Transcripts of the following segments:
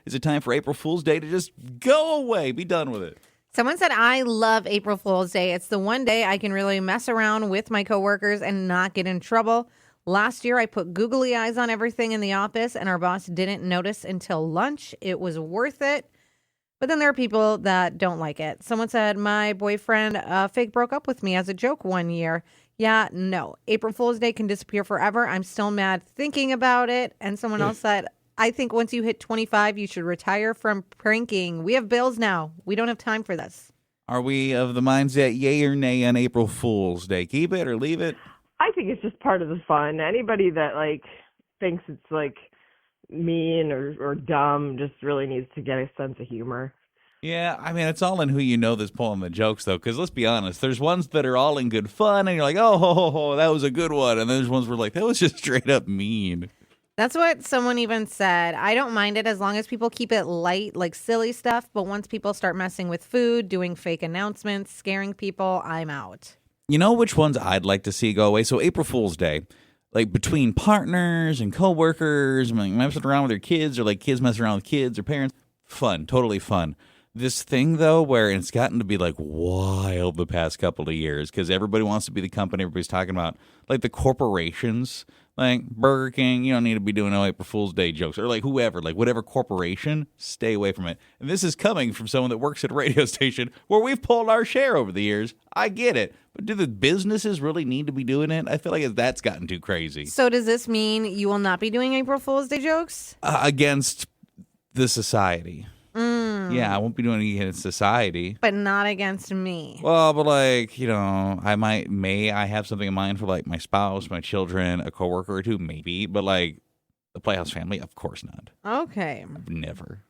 Is it time for April Fool's Day to just go away? Be done with it. Someone said, I love April Fool's Day. It's the one day I can really mess around with my coworkers and not get in trouble. Last year, I put googly eyes on everything in the office, and our boss didn't notice until lunch. It was worth it. But then there are people that don't like it. Someone said, my boyfriend fake broke up with me as a joke one year. Yeah, no. April Fool's Day can disappear forever. I'm still mad thinking about it. And someone else said, I think once you hit 25, you should retire from pranking. We have bills now. We don't have time for this. Are we of the mindset, yay or nay on April Fool's Day? Keep it or leave it? I think it's just part of the fun. Anybody that thinks it's mean or dumb just really needs to get a sense of humor. Yeah, I mean, it's all in who you know that's pulling the jokes, though, because let's be honest, there's ones that are all in good fun, and you're like, oh, that was a good one, and then there's ones where that was just straight up mean. That's what someone even said. I don't mind it as long as people keep it light, like silly stuff, but once people start messing with food, doing fake announcements, scaring people, I'm out. You know which ones I'd like to see go away? So April Fool's Day, between partners and coworkers, messing around with their kids, or kids messing around with kids or parents, fun, totally fun. This thing, though, where it's gotten to be wild the past couple of years because everybody wants to be the company. Everybody's talking about the corporations, Burger King. You don't need to be doing no April Fool's Day jokes or whoever, whatever corporation, stay away from it. And this is coming from someone that works at a radio station where we've pulled our share over the years. I get it. But do the businesses really need to be doing it? I feel like that's gotten too crazy. So does this mean you will not be doing April Fool's Day jokes? Against the society. Yeah, I won't be doing it against society. But not against me. Well, but I have something in mind for my spouse, my children, a coworker or two, maybe. But the Playhouse family, of course not. Okay. Never.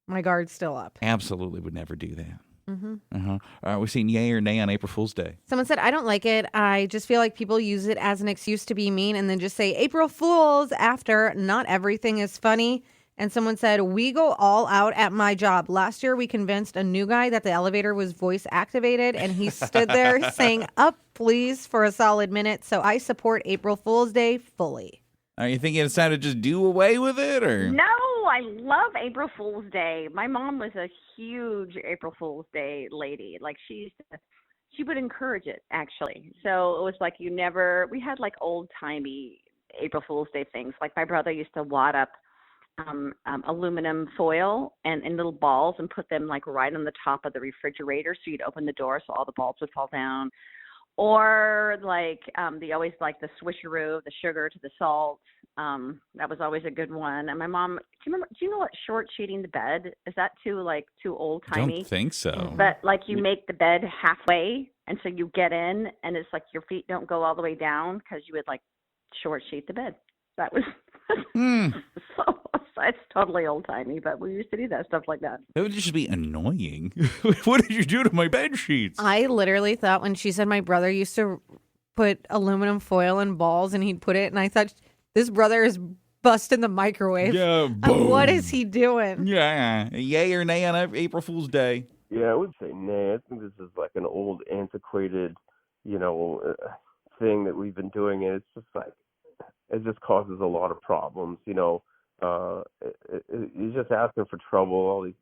My guard's still up. Absolutely would never do that. Mm-hmm. All right, we've seen yay or nay on April Fool's Day. Someone said, I don't like it. I just feel like people use it as an excuse to be mean and then just say April Fools after. Not everything is funny. And someone said, we go all out at my job. Last year, we convinced a new guy that the elevator was voice activated, and he stood there saying, up, please, for a solid minute. So I support April Fool's Day fully. Are you thinking it's time to just do away with it? Or No, I love April Fool's Day. My mom was a huge April Fool's Day lady. She would encourage it, actually. So it was we had old-timey April Fool's Day things. My brother used to wad up aluminum foil and in little balls and put them right on the top of the refrigerator so you'd open the door so all the balls would fall down. Or they always the switcheroo, the sugar to the salt. That was always a good one. And my mom, do you know what short sheeting the bed? Is that too old timey? I don't think so. But you make the bed halfway and so you get in and it's your feet don't go all the way down because you would short sheet the bed. That was so it's totally old timey, but we used to do that stuff like that. That would just be annoying. What did you do to my bed sheets? I literally thought when she said my brother used to put aluminum foil in balls and he'd put it, and I thought this brother is busting the microwave. Yeah, boom. What is he doing? Yeah, yay or nay on April Fool's Day? Yeah, I would say nay. I think this is an old, antiquated, thing that we've been doing, and it's just it just causes a lot of problems. You're just asking for trouble. All these,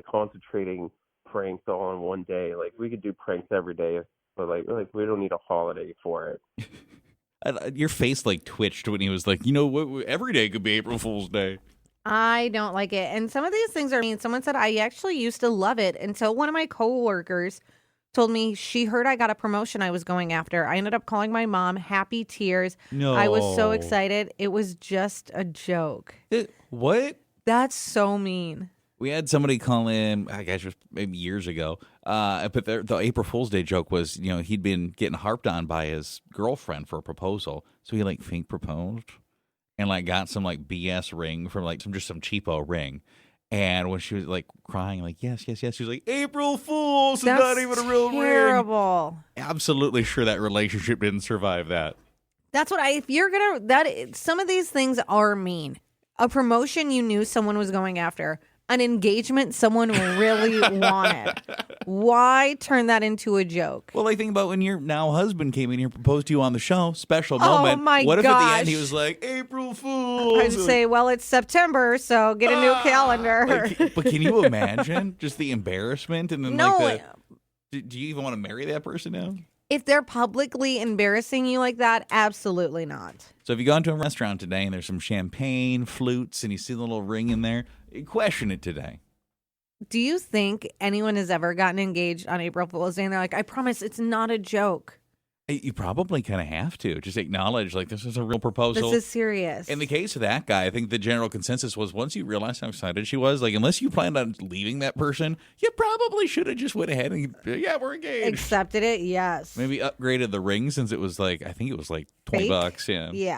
concentrating pranks all in one day. We could do pranks every day, but we don't need a holiday for it. Your face twitched when he was every day could be April Fool's Day. I don't like it. And some of these things are mean. Someone said I actually used to love it until one of my coworkers told me she heard I got a promotion I was going after. I ended up calling my mom, happy tears. No. I was so excited. It was just a joke. What? That's so mean. We had somebody call in, I guess, maybe years ago. But the April Fool's Day joke was, he'd been getting harped on by his girlfriend for a proposal. So he fake proposed and got some BS ring from some cheapo ring. And when she was crying, yes, yes, yes, she was April Fool's is not even a real terrible. ring. Absolutely sure that relationship didn't survive that. That's what if you're going to, some of these things are mean. A promotion you knew someone was going after. an engagement someone really wanted. Why turn that into a joke? Well, I think about when your now husband came in here, proposed to you on the show, special Oh, moment. my what if at the end he gosh. was like, April Fool's? I'd say, well, it's September, so get a new calendar. Like, but can you imagine just the embarrassment and then No, like do you even want to marry that person now? if they're publicly embarrassing you like that, absolutely not. So if you go into a restaurant today and there's some champagne, flutes, and you see the little ring in there, question it today. Do you think anyone has ever gotten engaged on April Fool's Day and they're like, I promise it's not a joke. You probably kind of have to just acknowledge like this is a real proposal. This is serious. In the case of that guy, I think the general consensus was once you realized how excited she was, like unless you planned on leaving that person, you probably should have just went ahead and we're engaged. Accepted it, yes. Maybe upgraded the ring since it was like I think it was like $20. Yeah. Yeah.